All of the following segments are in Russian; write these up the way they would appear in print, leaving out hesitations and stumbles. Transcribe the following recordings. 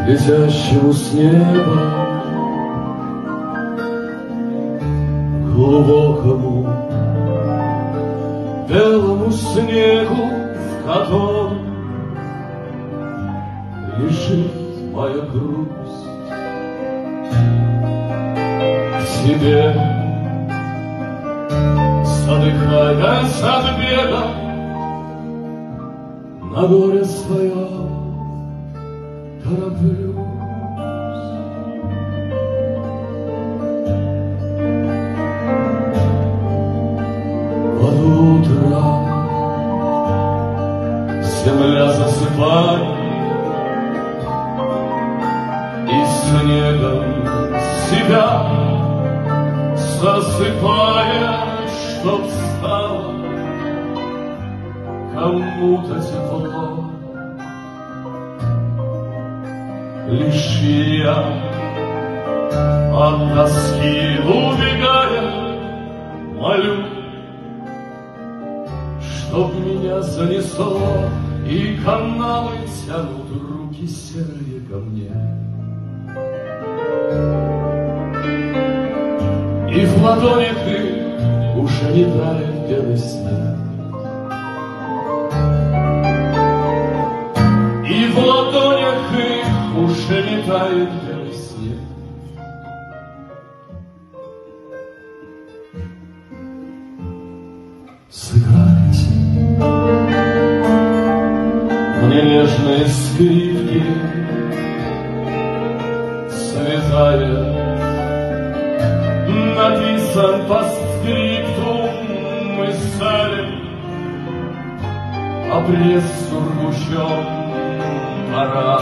летящему с неба, глубокому белому снегу, в котором лежит моя грусть к тебе, задыхаясь от бега, на горе свое тороплюсь. Под утро земля засыпает, и снегом себя засыпая, чтоб стало кому-то тепло. Лишь я от тоски убегая молю, чтоб меня занесло, и каналы тянут руки серые ко мне. И в ладонях их уже не тает белый снег, и в ладонях их уже не тает белый снег. Сыграйте мне нежные скрипки, цветая написан постскриптум мысаль, а прессу ргучом пора.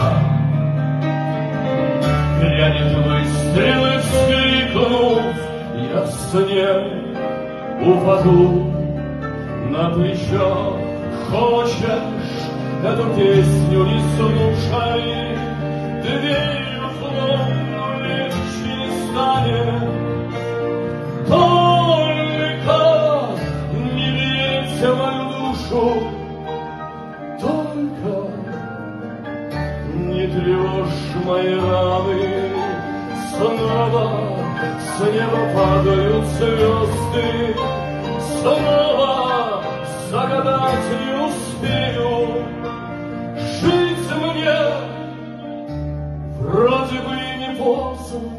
Грянет выстрелы, вскрикнув, я в сне упаду на плечо. Хочешь эту песню не слушай, дверью хлопну, легче не станет. Только не верьте в мою душу, только не тревожь мои раны. Снова с неба падают звезды, снова загадать не успею. Жить мне вроде бы и не поздно,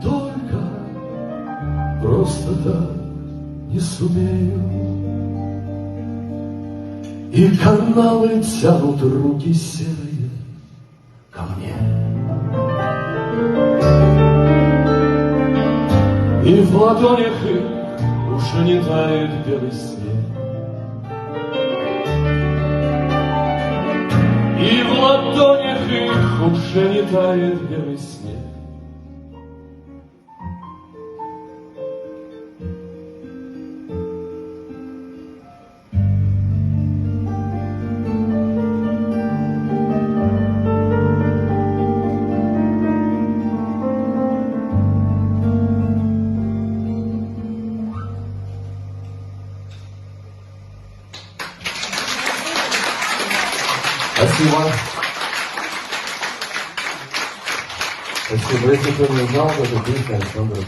только просто так не сумею. И каналы тянут руки серые ко мне. И в ладонях их уже не тает белый снег, и в ладонях их уже не тает белый снег. Спасибо. Спасибо. Если кто не знал, то это песня Александра.